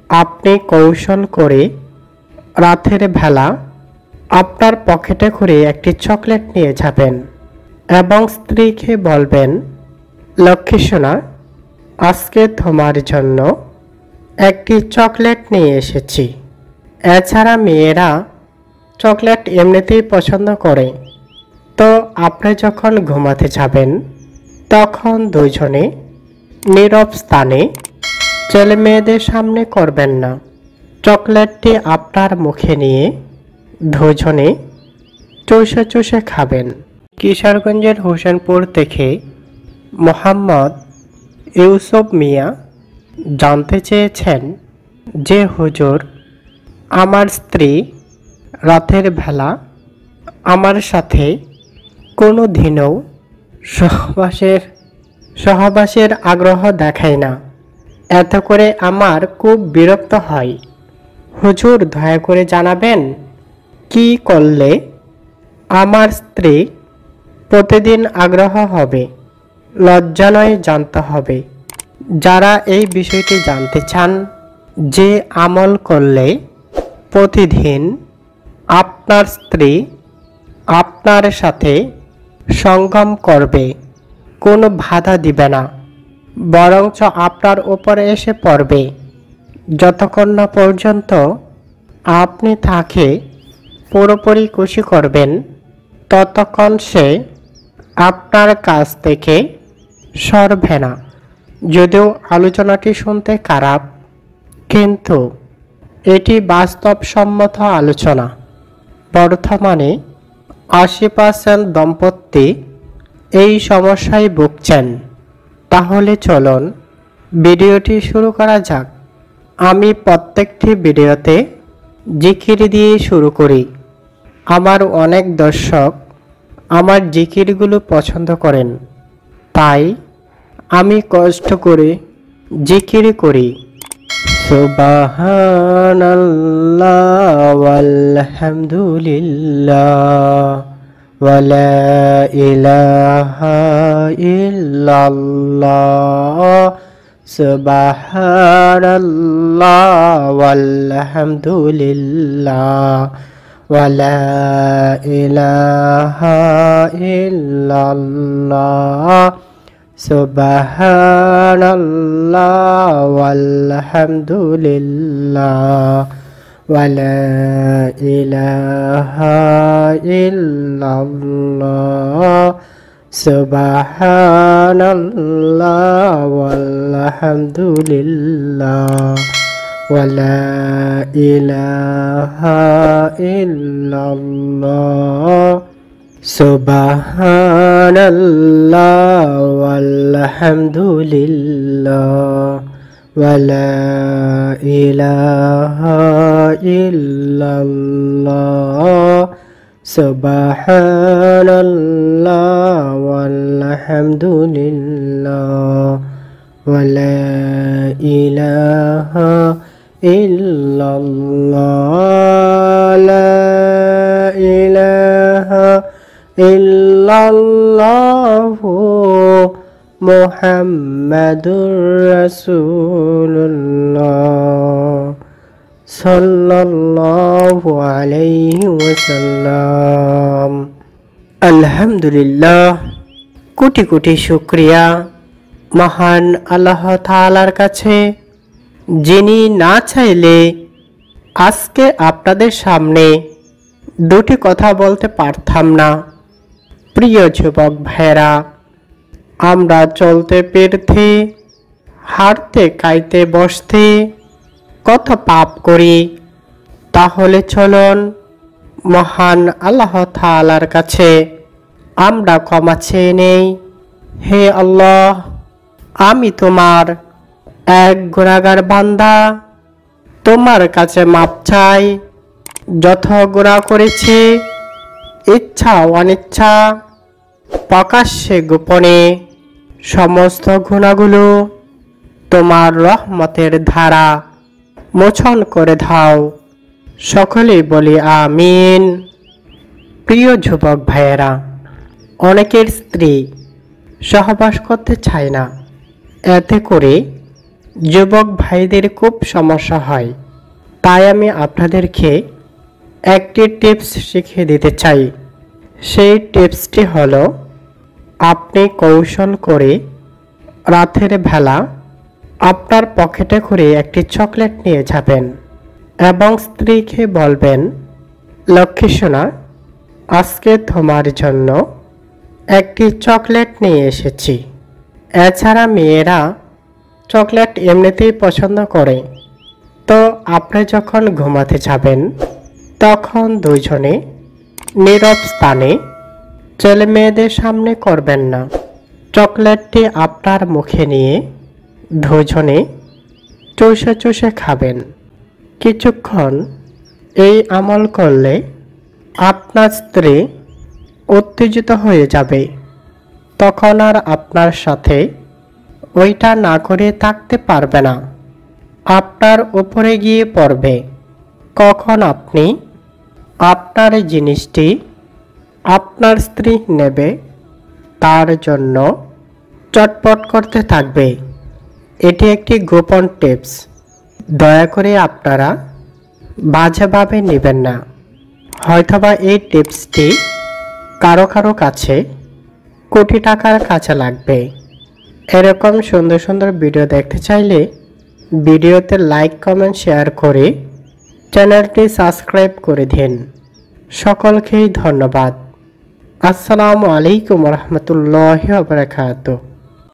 আপনি কৌশল করে রাতের বেলা আপনার পকেটে করে একটি চকলেট নিয়ে যাবেন এবং স্ত্রীকে বলবেন, লক্ষ্মী সোনা, আজকে তোমার জন্য একটি চকলেট নিয়ে এসেছি। এছাড়া মেয়েরা চকলেট এমনিতেই পছন্দ করে। তো আপনি যখন ঘুমাতে যাবেন তখন দুইজনে নীরব স্থানে ছেলে মেয়েদের সামনে করবেন না। চকলেটটি আপনার মুখে নিয়ে দুজনে চুষে চুষে খাবেন। কিশোরগঞ্জের হোসেনপুর থেকে মোহাম্মদ ইউসুফ মিয়া জানতে চেয়েছেন যে হুজুর, আমার স্ত্রী রাতের বেলা আমার সাথে কোনো দিনও সহবাসের আগ্রহ দেখায় না। এত করে আমার খুব বিরক্ত হয়। হুজুর, দয়া করে জানাবেন কি করলে আমার স্ত্রী প্রতিদিন আগ্রহ হবে? লজ্জা নয়, জানতে হবে। যারা এই বিষয়টি জানতে চান যে আমল করলে প্রতিদিন আপনার স্ত্রী আপনার সাথে সঙ্গম করবে, কোনো বাধা দিবে না, বরঞ্চ আপনার উপরে এসে পড়বে, যতক্ষণ না পর্যন্ত আপনি তাকে পুরোপুরি খুশি করবেন, ততক্ষণ সে আপনার কাছ থেকে সরবে না। যদিও আলোচনাটি শুনতে খারাপ, কিন্তু এটি বাস্তবসম্মত আলোচনা। বর্তমানে 80% দম্পতি এই সমস্যায় ভুগছেন। তাহলে চলুন ভিডিওটি শুরু করা যাক। আমি প্রত্যেকটি ভিডিওতে জিকির দিয়ে শুরু করি। আমার অনেক দর্শক আমার জিকিরগুলো পছন্দ করেন, তাই আমি কষ্ট করে জিকির করি। সুবহানাল্লাহ ওয়ালহামদুলিল্লাহ ওয়ালা ইলাহা ইল্লাল্লাহ সুবহানাল্লাহ ওয়ালহামদুলিল্লাহ ওয়ালা ইলাহা ইল্লাল্লাহ সুবহানাল্লাহ ওয়ালহামদুলিল্লাহ ওয়ালা ইলাহা ইল্লাল্লাহ সুবহানাল্লাহ ওয়ালহামদুলিল্লাহ ওয়ালা ইলাহা ইল্লাল্লাহ সুবহানাল্লাহ ওয়ালহামদুলিল্লাহ ওয়ালা ইলাহা ইল্লাল্লাহ সুবহানাল্লাহ ওয়ালহামদুলিল্লাহ ওয়ালা ইলাহা ইল্লাল্লাহ লা ইলাহা ইল্লাল্লাহু মুহাম্মাদুর রাসূলুল্লাহ সাল্লাল্লাহু আলাইহি ওয়াসাল্লাম। আলহামদুলিল্লাহ, কোটি কোটি শুকরিয়া মহান আল্লাহ তাআলার কাছে, যিনি না চাইলে আজকে আপনাদের সামনে দুটি কথা বলতে পারতাম না। প্রিয় যুবক ভাইরা, আমরা চলতে ফিরতে, হাঁটতে খাইতে বসতে কত পাপ করি। তাহলে চলুন মহান আল্লাহ তাআলার কাছে আমরা ক্ষমা চেয়ে নেই। হে আল্লাহ, আমি তোমার এক গুনাহগার বান্দা, তোমার কাছে মাপ চাই। যত গুনাহ করেছি, ইচ্ছা অনিচ্ছা, প্রকাশ্যে গোপনে, সমস্ত গুনাহগুলো তোমার রহমতের ধারা মোচন করে দাও। সকলেই বলি আমিন। প্রিয় যুবক ভাইয়েরা, অনেকের স্ত্রী সহবাস করতে চায় না, এতে করে যুবক ভাইদের খুব সমস্যা হয়, তাই আমি আপনাদেরকে একটি টিপস শিখিয়ে দিতে চাই। সেই টিপসটি হলো, আপনি কৌশল করে রাতের বেলা আপনার পকেটে করে একটি চকলেট নিয়ে যাবেন এবং স্ত্রীকে বলবেন, লক্ষ্মী সোনা, আজকে তোমার জন্য একটি চকলেট নিয়ে এসেছি। এছাড়া মেয়েরা চকলেট এমনিতেই পছন্দ করে। তো আপনি যখন ঘুমাতে যাবেন তখন দুইজনে নীরব স্থানে, ছেলে মেয়েদের সামনে করবেন না, চকলেটটি আপনার মুখে নিয়ে দুজনে চুষে চুষে খাবেন। কিছুক্ষণ এই আমল করলে আপনার স্ত্রী উত্তেজিত হয়ে যাবে, তখন আর আপনার সাথে ওইটা না করে থাকতে পারবে না, আপনার উপরে গিয়ে পড়বে। কখন আপনি আপনার জিনিসটি আপনার স্ত্রী নেবে তার জন্য চটপট করতে থাকবে। এটি একটি গোপন টিপস, দয়া করে আপনারা বাজেভাবে নেবেন না। হয়তোবা এই টিপসটি কারো কারো কাছে কোটি টাকার কাছে লাগবে। এরকম সুন্দর সুন্দর ভিডিও দেখতে চাইলে ভিডিওতে লাইক, কমেন্ট, শেয়ার করে চ্যানেলটি সাবস্ক্রাইব করে দিন। সকলকেই ধন্যবাদ। আসসালামু আলাইকুম রহমতুল্লাহি ওয়া বারাকাতুহু।